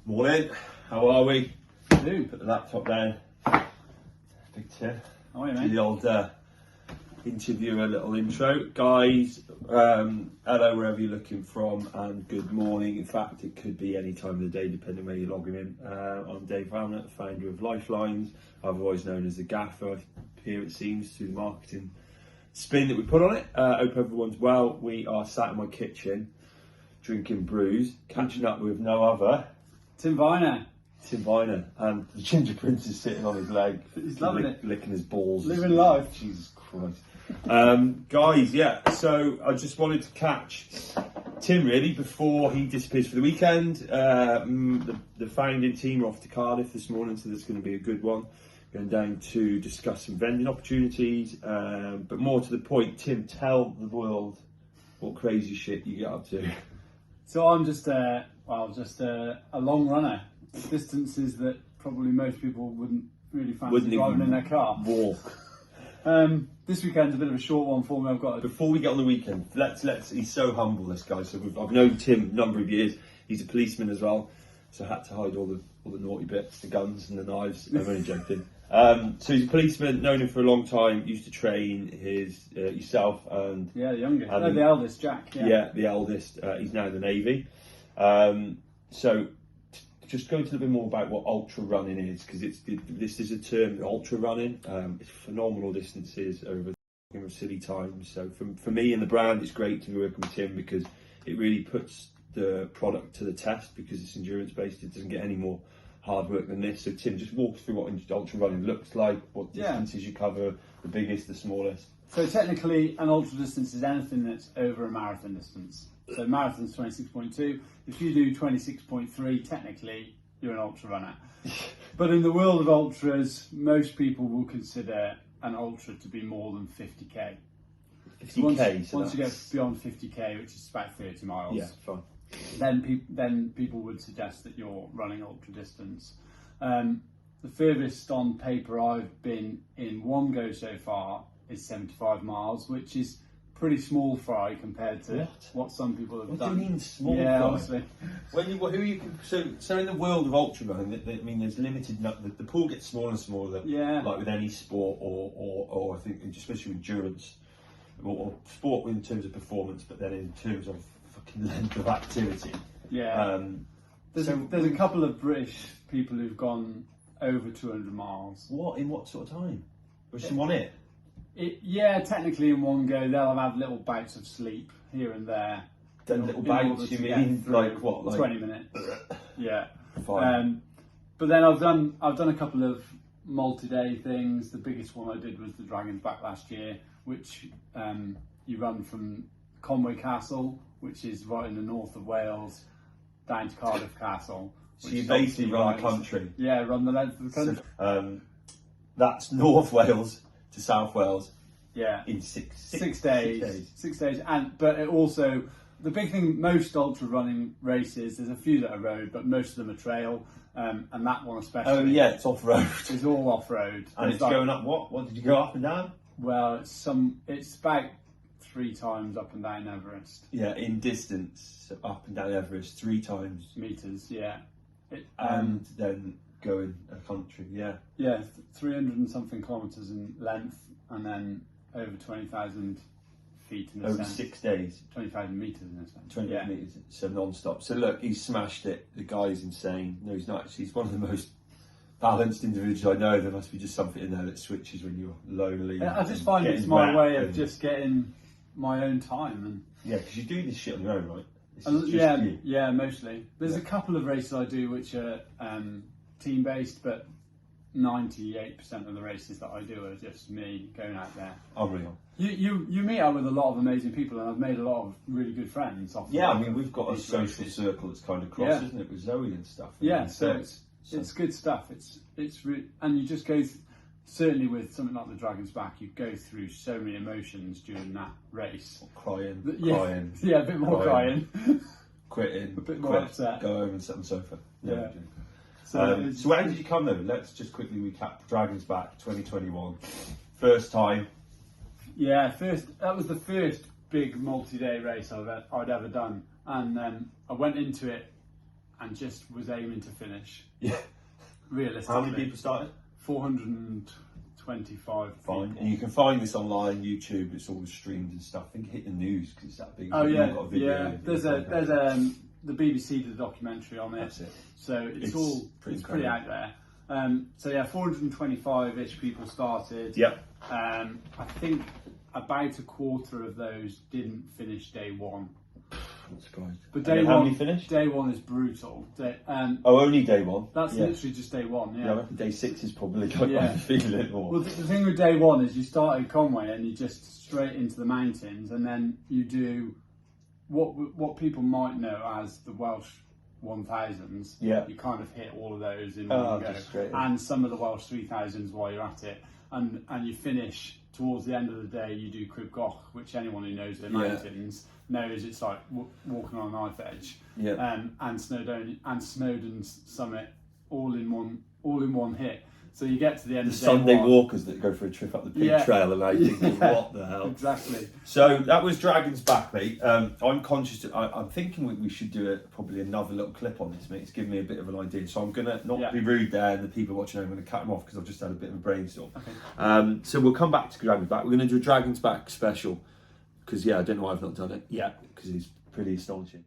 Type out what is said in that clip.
Morning, how are we? Dude. Put the laptop down. Big Tim. How are you, Do mate? the old interviewer little intro. Guys, hello wherever you're looking from, and good morning. In fact, it could be any time of the day depending where you're logging in. I'm Dave Viner, founder of Lyfe Linez, otherwise known as the Gaffer here it seems, through the marketing spin that we put on it. Hope everyone's well. We are sat in my kitchen drinking brews, catching up with no other Tim Viner. Tim Viner, and the Ginger Prince is sitting on his leg. He's loving it. Licking his balls. Living life. Jesus Christ. Guys, yeah, so I just wanted to catch Tim really before he disappears for the weekend. The founding team are off to Cardiff this morning, so there's going to be a good one. Going down to discuss some vending opportunities. But more to the point, Tim, tell the world what crazy shit you get up to. So I'm just a long runner. Distances that probably most people wouldn't really fancy driving in their car. Walk. This weekend's a bit of a short one for me. I've got Before we get on the weekend, let's. He's so humble, this guy. So I've known Tim a number of years. He's a policeman as well, so I had to hide all the naughty bits, the guns and the knives. I'm only joking. So he's a policeman, known him for a long time. Used to train his yourself and the youngest, the eldest, Jack. Yeah, the eldest. He's now in the Navy. So just go into a little bit more about what ultra running is, because this is a term, ultra running. It's phenomenal distances over silly times. So for me and the brand, it's great to be working with Tim because it really puts the product to the test, because it's endurance based. It doesn't get any more hard work than this. So Tim, just walk us through what ultra running looks like, what distances you cover, the biggest, the smallest. So technically, an ultra distance is anything that's over a marathon distance. So marathon's 26.2. If you do 26.3, technically you're an ultra runner. But in the world of ultras, most people will consider an ultra to be more than 50k. 50k. Once you get beyond 50k, which is about 30 miles, yeah, fine. Then people would suggest that you're running ultra distance. The furthest on paper I've been in one go so far is 75 miles, which is pretty small fry compared to what some people have done. What do you mean small fry? Honestly. So in the world of ultra running, I mean, there's limited. The pool gets smaller and smaller. Yeah. Like with any sport, or I think especially with endurance, or sport in terms of performance, but then in terms of fucking length of activity. Yeah. There's a couple of British people who've gone over 200 miles. In what sort of time? Was someone it? Technically in one go. They'll have little bouts of sleep here and there. Little bouts, you mean? Like what? Like 20 minutes. Yeah. Fine. But then I've done a couple of multi-day things. The biggest one I did was the Dragon's Back last year, which you run from Conway Castle, which is right in the north of Wales, down to Cardiff Castle. So you basically run the country. Yeah, run the length of the country. So, that's North Wales to South Wales. Yeah. In six days. 6 days. But it also, the big thing, most ultra running races, there's a few that are road, but most of them are trail. And that one especially. Oh yeah, it's off road. It's all off road. And it's going up what? What did you go up and down? Well, it's about 3 times up and down Everest. Yeah, in distance, so up and down Everest 3 times. Meters, yeah. And then going a country, yeah. Yeah, 300 and something kilometres in length, and then over 20,000 feet in a Over sense. 6 days. 20,000 metres in a sense. 20 metres, so non-stop. So look, he's smashed it. The guy's insane. No, he's not actually. He's one of the most balanced individuals I know. There must be just something in there that switches when you're lonely. I just find it's my way of just getting my own time. And yeah, because you do this shit on your own, right? Yeah, mostly. There's a couple of races I do which are team-based, but 98% of the races that I do are just me going out there. Unreal. You meet up with a lot of amazing people, and I've made a lot of really good friends off. Yeah, I mean, we've got a social circle that's kind of crossed, isn't it, with Zoe and stuff. Yeah, so it's good stuff. It's really, and you just go. Certainly with something like the Dragon's Back, you go through so many emotions during that race. Crying. Yeah, a bit more crying. Quitting. A bit more upset. Go home and sit on the sofa. Yeah. So where did you come though? Let's just quickly recap. Dragon's Back 2021. First time. Yeah, that was the first big multi-day race I'd ever done. And I went into it and just was aiming to finish. Yeah. Realistically. How many people started? 425. Fine. people. And you can find this online, YouTube. It's all streamed and stuff. I think hit the news because it's that big. Oh You've yeah, got a video, yeah. There's the BBC did a documentary on it. That's it. So it's pretty incredible. out there. So yeah, 425-ish people started. Yeah. I think about a quarter of those didn't finish day one. I'm surprised. But And day how one, many finished? Day one is brutal. Oh, only day one. That's literally just day one. Yeah, I Yeah. reckon day 6 is probably got Yeah. my feeling more. Well, the thing with day one is you start in Conway and you just straight into the mountains, and then you do what people might know as the Welsh 1000s. Yeah. You kind of hit all of those in Oh, one go, just straight in. and some of the Welsh 3000s while you're at it, and you finish towards the end of the day. You do Crib Goch, which anyone who knows the mountains knows it's like walking on a knife edge. Yeah. And Snowdon's summit all in one hit. So you get to the end The of day Sunday one. walkers that go for a trip up the Pig Yeah. Trail and I think, Yeah. what the hell? Exactly. So that was Dragon's Back, mate. I'm conscious. I'm thinking we should do probably another little clip on this, mate. It's given me a bit of an idea. So I'm gonna not be rude there, and the people watching, I'm gonna cut them off because I've just had a bit of a brainstorm. Okay. So we'll come back to Dragon's Back. We're gonna do a Dragon's Back special because I don't know why I've not done it yet because it's pretty astonishing.